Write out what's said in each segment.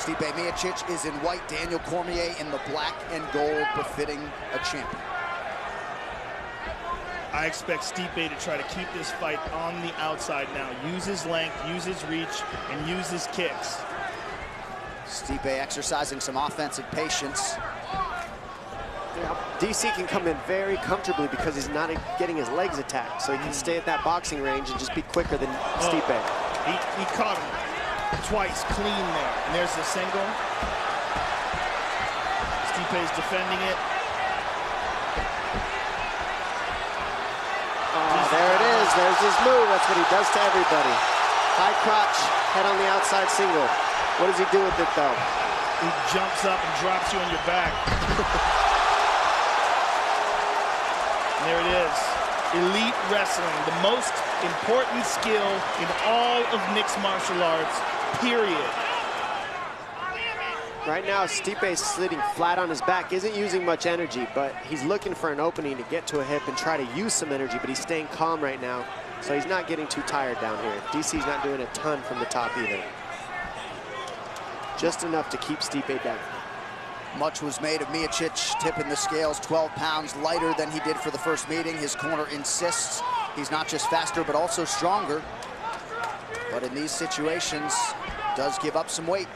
Stipe Miocic is in white, Daniel Cormier in the black and gold, befitting a champion. I expect Stipe to try to keep this fight on the outside now. Use his length, use his reach, and use his kicks. Stipe exercising some offensive patience. Yeah, DC can come in very comfortably because he's not getting his legs attacked, so he can stay at that boxing range and just be quicker than Stipe. He caught him twice clean there. And there's the single. Stipe's defending it. Oh, there it is. There's his move. That's what he does to everybody. High crotch, head on the outside single. What does he do with it, though? He jumps up and drops you on your back. And there it is. Elite wrestling, the most important skill in all of mixed martial arts, period. Right now, Stipe's sitting flat on his back, isn't using much energy, but he's looking for an opening to get to a hip and try to use some energy, but he's staying calm right now, so he's not getting too tired down here. DC's not doing a ton from the top either. Just enough to keep Stipe down. Much was made of Miocic tipping the scales 12 pounds lighter than he did for the first meeting. His corner insists he's not just faster, but also stronger. But in these situations, does give up some weight.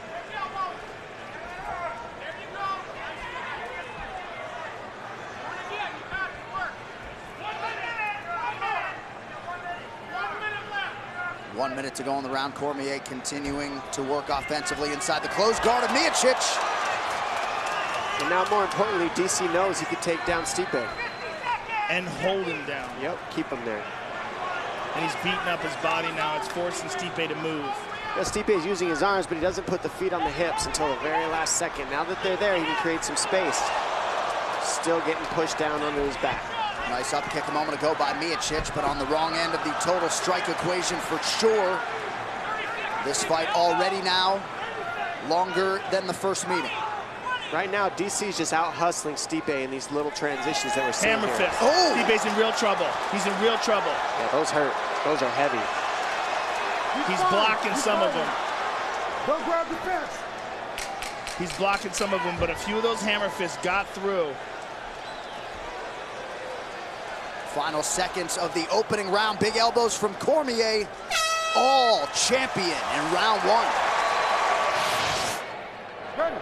One minute to go in the round. Cormier continuing to work offensively inside the closed guard of Miocic. And now, more importantly, DC knows he could take down Stipe. And hold him down. Yep, keep him there. And he's beating up his body now. It's forcing Stipe to move. Yeah, Stipe is using his arms, but he doesn't put the feet on the hips until the very last second. Now that they're there, he can create some space. Still getting pushed down onto his back. Nice up kick a moment ago by Miocic, but on the wrong end of the total strike equation for sure. This fight already now longer than the first meeting. Right now, DC's just out hustling Stipe in these little transitions that we're seeing Hammer here. fist. Oh! Stipe's in real trouble. He's in real trouble. Yeah, those hurt. Those are heavy. He's blocking some of them. Don't grab the fence. He's blocking some of them, but a few of those hammer fists got through. Final seconds of the opening round. Big elbows from Cormier. All champion in round one. Ready.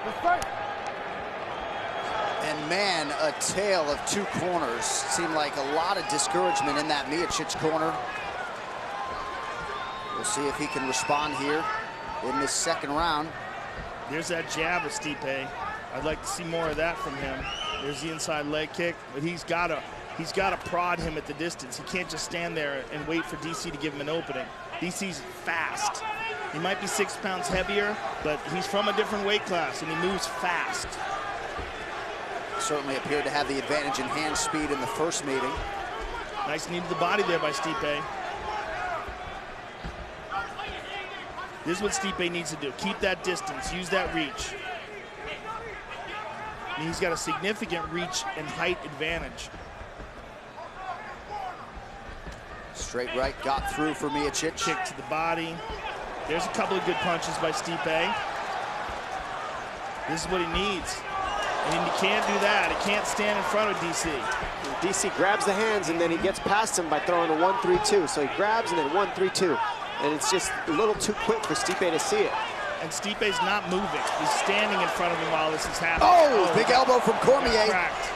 Let's fight. And man, a tale of two corners. Seemed like a lot of discouragement in that Miocic corner. We'll see if he can respond here in this second round. There's that jab of Stipe. I'd like to see more of that from him. There's the inside leg kick, but he's got to prod him at the distance. He can't just stand there and wait for DC to give him an opening. DC's fast. He might be 6 pounds heavier, but he's from a different weight class, and he moves fast. Certainly appeared to have the advantage in hand speed in the first meeting. Nice knee to the body there by Stipe. This is what Stipe needs to do. Keep that distance, use that reach. I mean, he's got a significant reach and height advantage. Straight right got through for Miocic. Kick to the body. There's a couple of good punches by Stipe. This is what he needs. And he can't do that. He can't stand in front of DC. DC grabs the hands, and then he gets past him by throwing a 1-3-2. So he grabs and then 1-3-2. And it's just a little too quick for Stipe to see it. And Stipe's not moving. He's standing in front of him while this is happening. Oh, big elbow from Cormier. Cracked.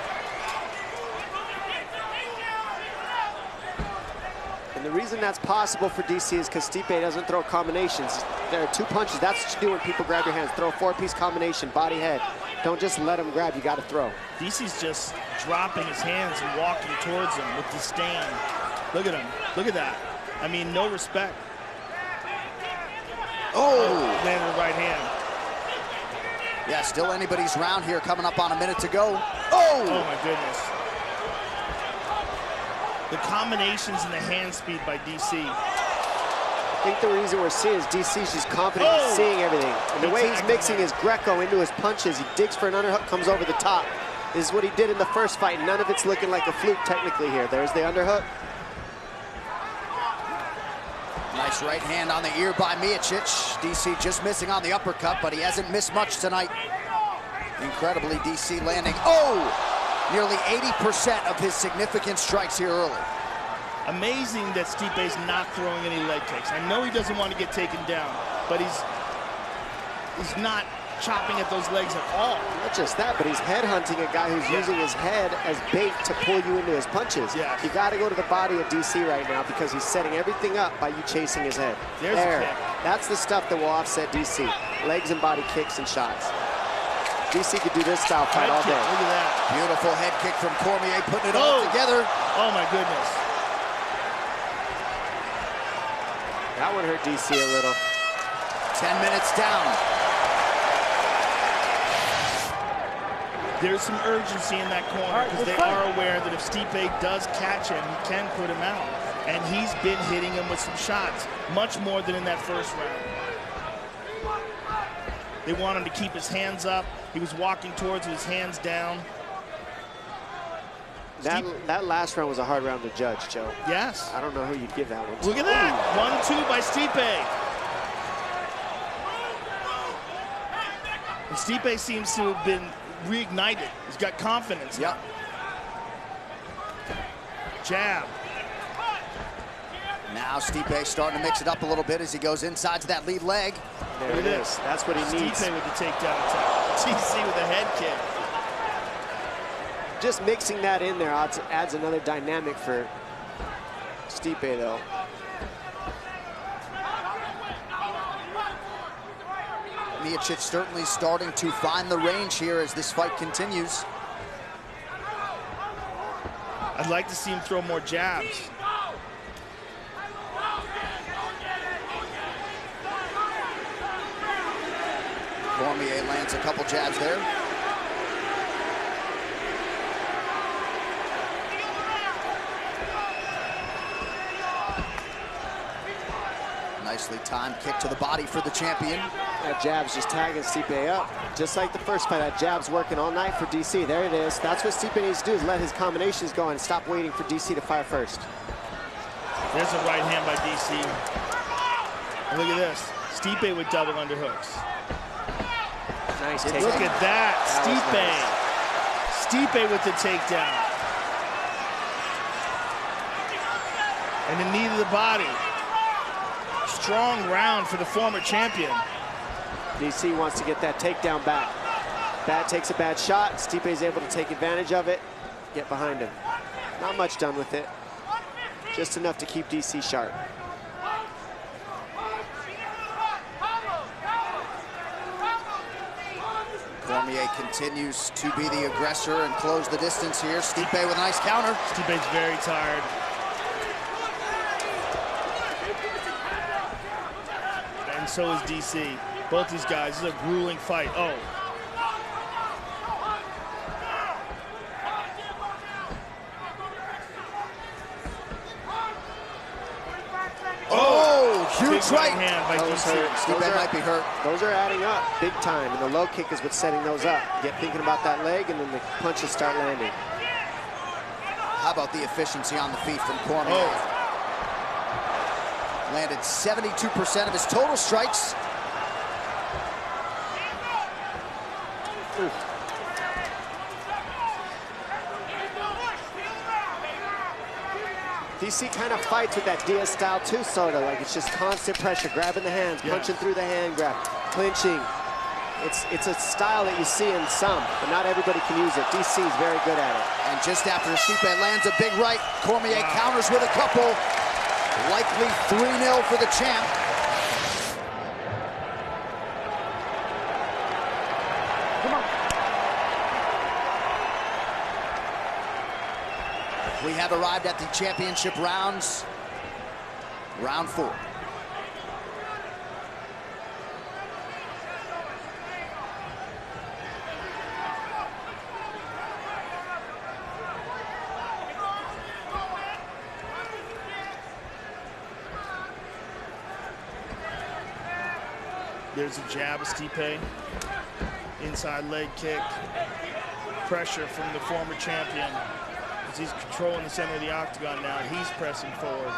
And the reason that's possible for DC is because Stipe doesn't throw combinations. There are two punches. That's what you do when people grab your hands. Throw a four-piece combination, body, head. Don't just let him grab. You got to throw. DC's just dropping his hands and walking towards him with disdain. Look at him. Look at that. I mean, no respect. Oh! Landed the right hand. Yeah, still anybody's round here, coming up on a minute to go. Oh Oh! my goodness. The combinations and the hand speed by DC. I think the reason we're seeing is DC's just confident in seeing everything. And the way he's mixing his Greco into his punches, he digs for an underhook, comes over the top. This is what he did in the first fight. None of it's looking like a fluke technically here. There's the underhook. Nice Nice right hand on the ear by Miocic. DC just missing on the uppercut, but he hasn't missed much tonight. Incredibly, DC landing, nearly 80% of his significant strikes here early. Amazing that Stipe's not throwing any leg kicks. I know he doesn't want to get taken down, but he's not chopping at those legs at all. Not just that, but he's headhunting a guy who's using his head as bait to pull you into his punches. Yeah. You got to go to the body of DC right now because he's setting everything up by you chasing his head. There's a kick. That's the stuff that will offset DC. Legs and body kicks and shots. DC could do this style fight all day. Look at that. Beautiful head kick from Cormier, putting it all together. Oh my goodness. That one hurt DC a little. 10 minutes down. There's some urgency in that corner because they are aware that if Stipe does catch him, he can put him out. And he's been hitting him with some shots, much more than in that first round. They want him to keep his hands up. He was walking towards with his hands down. That last round was a hard round to judge, Joe. Yes. I don't know who you'd give that one to. Look at that. 1-2 by Stipe. And Stipe seems to have been reignited. He's got confidence. Yep. Jab. Now Stipe starting to mix it up a little bit as he goes inside to that lead leg. There it is. That's what he needs. Stipe with the takedown attack. DC with a head kick. Just mixing that in there adds another dynamic for Stipe, though. Miocic certainly starting to find the range here as this fight continues. I'd like to see him throw more jabs. Cormier lands a couple jabs there. Nicely timed kick to the body for the champion. That jab's just tagging Stipe up. Just like the first fight, that jab's working all night for DC. There it is. That's what Stipe needs to do, is let his combinations go and stop waiting for DC to fire first. There's a right hand by DC. And look at this. Stipe with double underhooks. Nice takedown. Look at that. Stipe with the takedown. And the knee to the body. Strong round for the former champion. DC wants to get that takedown back. Takes a bad shot. Stipe is able to take advantage of it. Get behind him. Not much done with it. Just enough to keep DC sharp. Cormier continues to be the aggressor and close the distance here. Stipe with a nice counter. Stipe's very tired. And so is DC. Both these guys, this is a grueling fight. Huge right hand by DC. Stipe might be hurt. Those are adding up big time, and the low kick is what's setting those up. Get thinking about that leg, and then the punches start landing. How about the efficiency on the feet from Cormier? Landed 72% of his total strikes. Oof. DC kind of fights with that Diaz style too, sort of like it's just constant pressure, grabbing the hands, punching through the hand grab, clinching. It's a style that you see in some, but not everybody can use it. DC is very good at it. And just after Stipe lands a big right, Cormier counters with a couple. Likely 3-0 for the champ. Come on. We have arrived at the championship rounds. Round 4. There's a jab of Stipe. Inside leg kick. Pressure from the former champion. As he's controlling the center of the octagon now, he's pressing forward.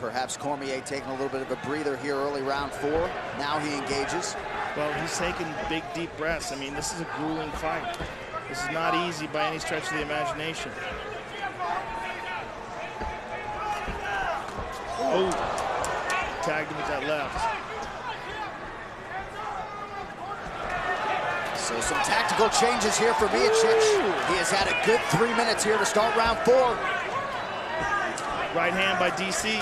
Perhaps Cormier taking a little bit of a breather here early round 4. Now he engages. Well, he's taking big, deep breaths. I mean, this is a grueling fight. This is not easy by any stretch of the imagination. Oh, tagged him with that left. So some tactical changes here for Miocic. He has had a good 3 minutes here to start round 4. Right hand by DC.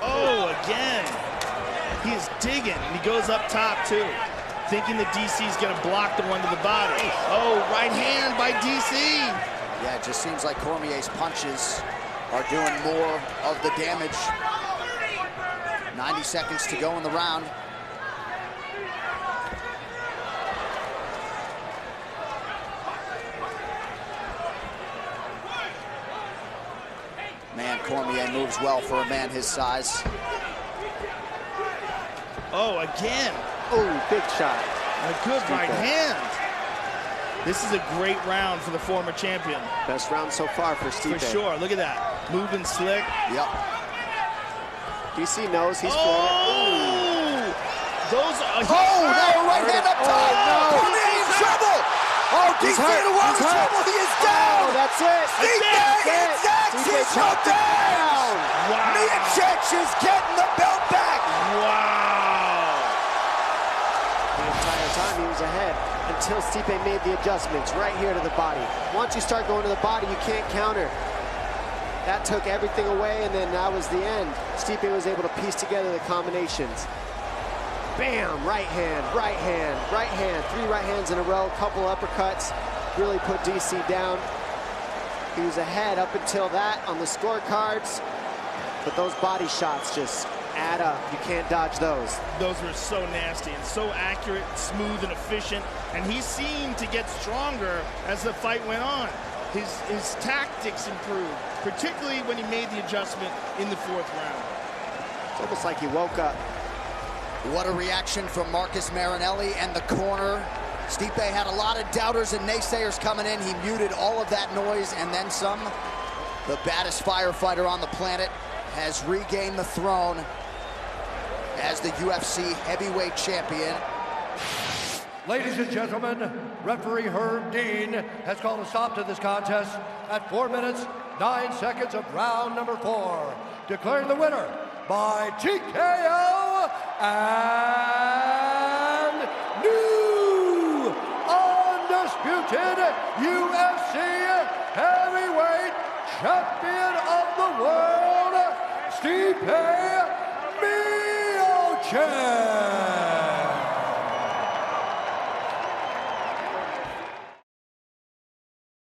Oh, again. He is digging, and he goes up top too, thinking that DC's gonna block the one to the body. Oh, right hand by DC. Yeah, it just seems like Cormier's punches are doing more of the damage. 90 seconds to go in the round. Man, Cormier moves well for a man his size. Oh, again. Oh, big shot. A good right hand. This is a great round for the former champion. Best round so far for Stipe. For sure. Look at that. Moving slick. Yep. DC knows he's Oh! Those are... Oh, now right hand up top. Oh, no. Cormier in trouble. Oh, DC in a world of trouble. He is down. Oh, that's it. Stipe exacts his down. Wow. Miocic is getting the belt back. Wow. The entire time he was ahead until Stipe made the adjustments right here to the body. Once you start going to the body, you can't counter. That took everything away, and then that was the end. Stipe was able to piece together the combinations. Bam, right hand, right hand, right hand. 3 right hands in a row, couple uppercuts. Really put DC down. He was ahead up until that on the scorecards. But those body shots just add up. You can't dodge those. Those were so nasty and so accurate, smooth, and efficient. And he seemed to get stronger as the fight went on. His tactics improved, particularly when he made the adjustment in the 4th round. It's almost like he woke up. What a reaction from Marcus Marinelli and the corner. Stipe had a lot of doubters and naysayers coming in. He muted all of that noise and then some. The baddest firefighter on the planet has regained the throne as the UFC heavyweight champion. Ladies and gentlemen, referee Herb Dean has called a stop to this contest at 4 minutes, 9 seconds of round number 4, declaring the winner by TKO and new undisputed UFC heavyweight champion of the world, Stipe Miocic.